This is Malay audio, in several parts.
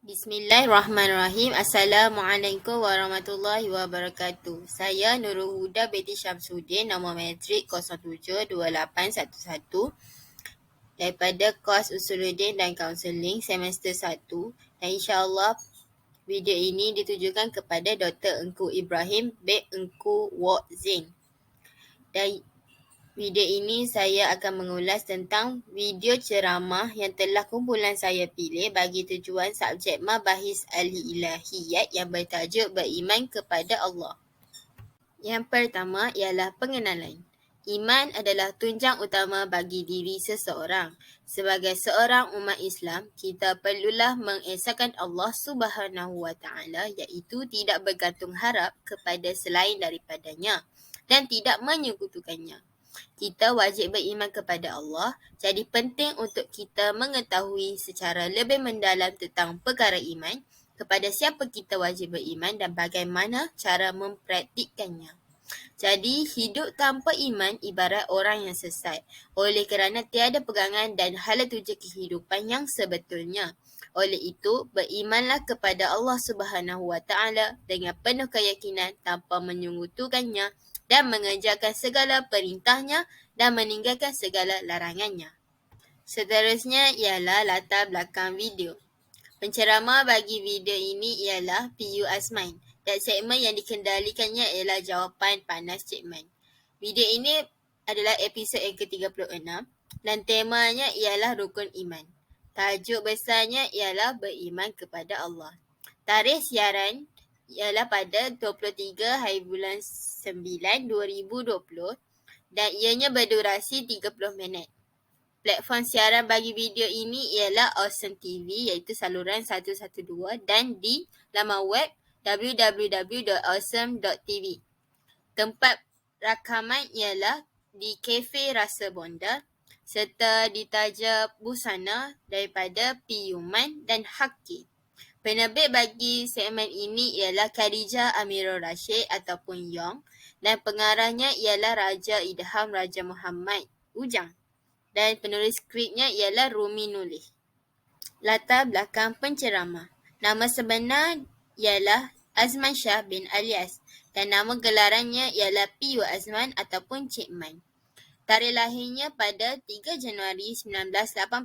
Bismillahirrahmanirrahim. Assalamualaikum warahmatullahi wabarakatuh. Saya Nurul Huda binti Syamsuddin, nombor matrik 072811 daripada kos Usuluddin dan Kaunseling semester 1, dan insyaAllah video ini ditujukan kepada Dr. Engku Ibrahim bin Engku Wok Zing. Dan video ini saya akan mengulas tentang video ceramah yang telah kumpulan saya pilih bagi tujuan subjek Mabahis Al-Ilahiyat yang bertajuk Beriman kepada Allah. Yang pertama ialah pengenalan. Iman adalah tunjang utama bagi diri seseorang. Sebagai seorang umat Islam, kita perlulah mengesahkan Allah Subhanahu wa Ta'ala, iaitu tidak bergantung harap kepada selain daripadanya dan tidak menyekutukannya. Kita wajib beriman kepada Allah, jadi penting untuk kita mengetahui secara lebih mendalam tentang perkara iman, kepada siapa kita wajib beriman dan bagaimana cara mempraktikkannya. Jadi, hidup tanpa iman ibarat orang yang sesat, oleh kerana tiada pegangan dan hala tuju kehidupan yang sebetulnya. Oleh itu, berimanlah kepada Allah Subhanahu wa Ta'ala dengan penuh keyakinan tanpa menyekutukannya dan mengerjakan segala perintahnya dan meninggalkan segala larangannya. Seterusnya ialah latar belakang video. Penceramah bagi video ini ialah PU Azman dan segmen yang dikendalikannya ialah jawapan panas Cikman. Video ini adalah episod yang ke-36 dan temanya ialah rukun iman. Tajuk besarnya ialah beriman kepada Allah. Tarikh siaran ialah pada 23 hari bulan 9 2020 dan ianya berdurasi 30 minit. Platform siaran bagi video ini ialah Awesome TV, iaitu saluran 112, dan di laman web www.awesome.tv. Tempat rakaman ialah di Kafe Rasa Bonda serta ditaja busana daripada Piyuman dan Haki. Penerbit bagi segmen ini ialah Khadijah Amirul Rashid ataupun Yong, dan pengarahnya ialah Raja Idham Raja Muhammad Ujang, dan penulis skripnya ialah Rumi Nulih. Latar belakang penceramah. Nama sebenar ialah Azman Shah bin Alias dan nama gelarannya ialah PU Azman ataupun Cikman. Tarikh lahirnya pada 3 Januari 1981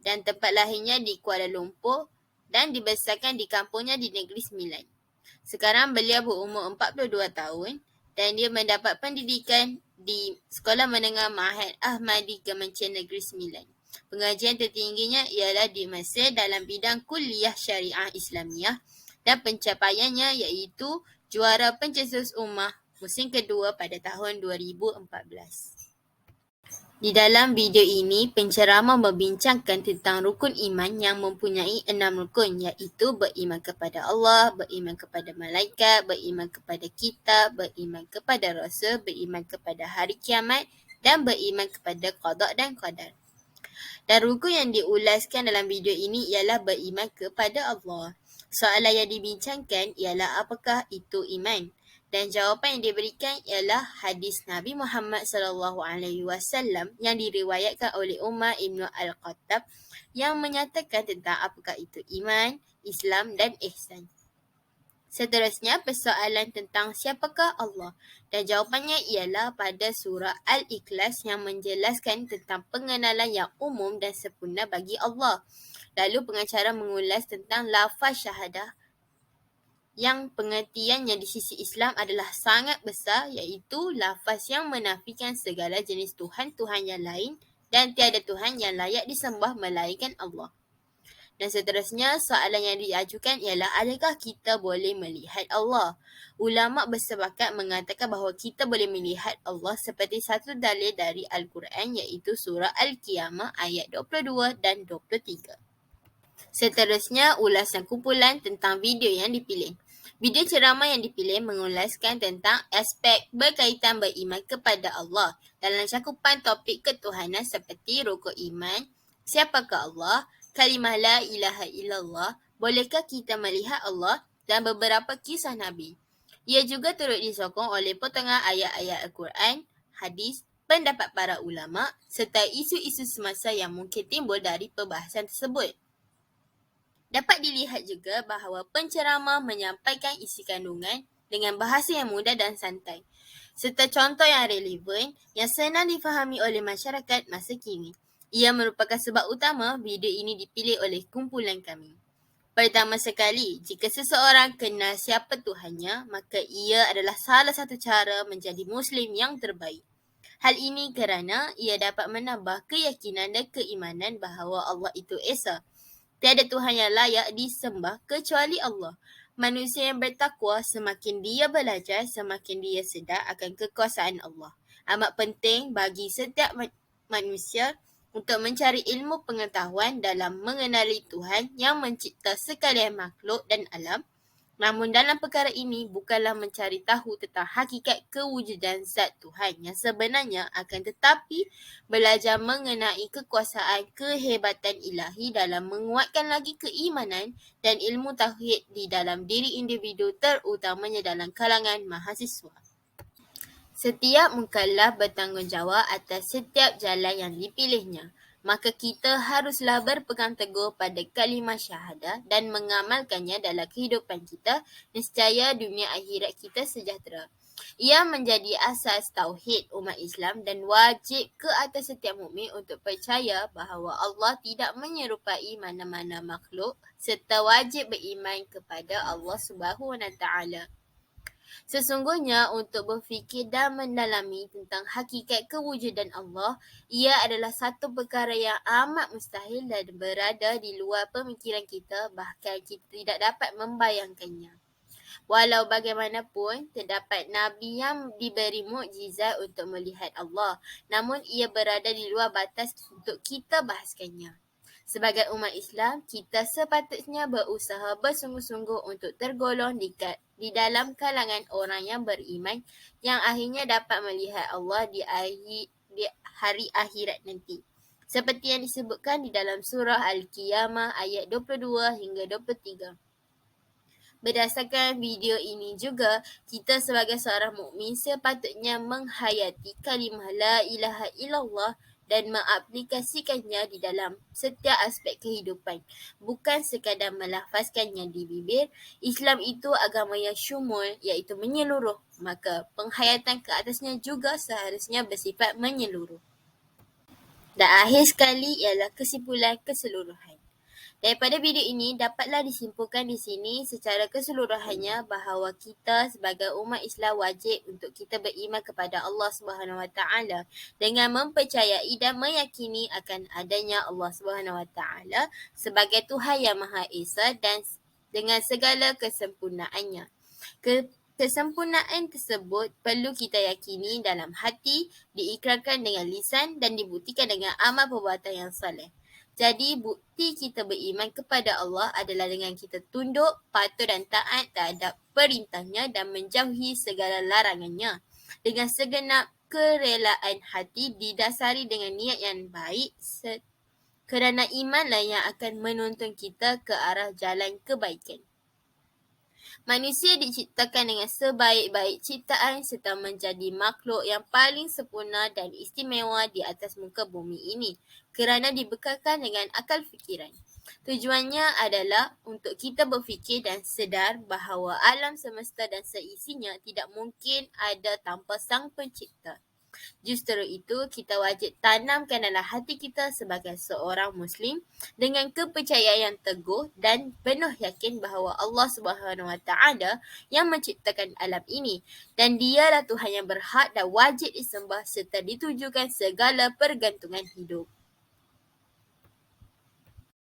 dan tempat lahirnya di Kuala Lumpur dan dibesarkan di kampungnya di Negeri Sembilan. Sekarang beliau berumur 42 tahun dan dia mendapat pendidikan di Sekolah Menengah Ma'had Ahmadi Kementerian Negeri Sembilan. Pengajian tertingginya ialah di Mesir dalam bidang Kuliah Syariah Islamiyah dan pencapaiannya iaitu juara pencetus ummah musim kedua pada tahun 2014. Di dalam video ini, penceramah membincangkan tentang rukun iman yang mempunyai 6 rukun, iaitu beriman kepada Allah, beriman kepada malaikat, beriman kepada kitab, beriman kepada rasul, beriman kepada hari kiamat dan beriman kepada qada dan qadar. Dan rukun yang diulaskan dalam video ini ialah beriman kepada Allah. Soalan yang dibincangkan ialah apakah itu iman? Dan jawapan yang diberikan ialah hadis Nabi Muhammad SAW yang diriwayatkan oleh Umar Ibn Al-Khattab yang menyatakan tentang apakah itu iman, Islam dan ihsan. Seterusnya, persoalan tentang siapakah Allah, dan jawapannya ialah pada surah Al-Ikhlas yang menjelaskan tentang pengenalan yang umum dan sempurna bagi Allah. Lalu pengacara mengulas tentang lafaz syahadah yang pengertiannya di sisi Islam adalah sangat besar, iaitu lafaz yang menafikan segala jenis Tuhan-Tuhan yang lain dan tiada Tuhan yang layak disembah melainkan Allah. Dan seterusnya, soalan yang diajukan ialah adakah kita boleh melihat Allah? Ulama' bersepakat mengatakan bahawa kita boleh melihat Allah seperti satu dalil dari Al-Quran, iaitu surah Al-Qiyamah ayat 22 dan 23. Seterusnya, ulasan kumpulan tentang video yang dipilih. Video ceramah yang dipilih mengulaskan tentang aspek berkaitan beriman kepada Allah dalam cakupan topik ketuhanan seperti rukun iman, siapakah Allah, kalimah la ilaha illallah, bolehkah kita melihat Allah dan beberapa kisah Nabi. Ia juga turut disokong oleh potongan ayat-ayat Al-Quran, hadis, pendapat para ulama serta isu-isu semasa yang mungkin timbul dari perbahasan tersebut. Dapat dilihat juga bahawa penceramah menyampaikan isi kandungan dengan bahasa yang mudah dan santai, serta contoh yang relevan yang senang difahami oleh masyarakat masa kini. Ia merupakan sebab utama video ini dipilih oleh kumpulan kami. Pertama sekali, jika seseorang kenal siapa Tuhannya, maka ia adalah salah satu cara menjadi Muslim yang terbaik. Hal ini kerana ia dapat menambah keyakinan dan keimanan bahawa Allah itu Esa. Tiada Tuhan yang layak disembah kecuali Allah. Manusia yang bertakwa, semakin dia belajar, semakin dia sedar akan kekuasaan Allah. Amat penting bagi setiap manusia untuk mencari ilmu pengetahuan dalam mengenali Tuhan yang mencipta sekalian makhluk dan alam. Namun dalam perkara ini bukanlah mencari tahu tentang hakikat kewujudan zat Tuhan yang sebenarnya, akan tetapi belajar mengenai kekuasaan kehebatan ilahi dalam menguatkan lagi keimanan dan ilmu tauhid di dalam diri individu, terutamanya dalam kalangan mahasiswa. Setiap mukallaf bertanggungjawab atas setiap jalan yang dipilihnya. Maka kita haruslah berpegang teguh pada kalimah syahadah dan mengamalkannya dalam kehidupan kita, nescaya dunia akhirat kita sejahtera. Ia menjadi asas tauhid umat Islam dan wajib ke atas setiap mukmin untuk percaya bahawa Allah tidak menyerupai mana-mana makhluk, serta wajib beriman kepada Allah SWT. Sesungguhnya untuk berfikir dan mendalami tentang hakikat kewujudan Allah, ia adalah satu perkara yang amat mustahil dan berada di luar pemikiran kita, bahkan kita tidak dapat membayangkannya. Walau bagaimanapun, terdapat Nabi yang diberi mukjizat untuk melihat Allah, namun ia berada di luar batas untuk kita bahaskannya. Sebagai umat Islam, kita sepatutnya berusaha bersungguh-sungguh untuk tergolong di dalam kalangan orang yang beriman, yang akhirnya dapat melihat Allah di hari akhirat nanti. Seperti yang disebutkan di dalam surah Al-Qiyamah ayat 22 hingga 23. Berdasarkan video ini juga, kita sebagai seorang mukmin sepatutnya menghayati kalimah la ilaha illallah dan mengaplikasikannya di dalam setiap aspek kehidupan, bukan sekadar melafazkannya di bibir. Islam itu agama yang syumul, iaitu menyeluruh, maka penghayatan ke atasnya juga seharusnya bersifat menyeluruh. Dan akhir sekali ialah kesimpulan keseluruhan. Daripada video ini, dapatlah disimpulkan di sini secara keseluruhannya bahawa kita sebagai umat Islam wajib untuk kita beriman kepada Allah SWT dengan mempercayai dan meyakini akan adanya Allah SWT sebagai Tuhan yang Maha Esa dan dengan segala kesempurnaannya. Kesempurnaan tersebut perlu kita yakini dalam hati, diikrarkan dengan lisan dan dibuktikan dengan amal perbuatan yang saleh. Jadi bukti kita beriman kepada Allah adalah dengan kita tunduk, patuh dan taat terhadap perintahnya dan menjauhi segala larangannya dengan segenap kerelaan hati, didasari dengan niat yang baik, kerana imanlah yang akan menuntun kita ke arah jalan kebaikan. Manusia diciptakan dengan sebaik-baik ciptaan serta menjadi makhluk yang paling sempurna dan istimewa di atas muka bumi ini kerana dibekalkan dengan akal fikiran. Tujuannya adalah untuk kita berfikir dan sedar bahawa alam semesta dan seisinya tidak mungkin ada tanpa Sang Pencipta. Justru itu, kita wajib tanamkan dalam hati kita sebagai seorang Muslim dengan kepercayaan yang teguh dan penuh yakin bahawa Allah SWT yang menciptakan alam ini dan Dialah Tuhan yang berhak dan wajib disembah serta ditujukan segala pergantungan hidup.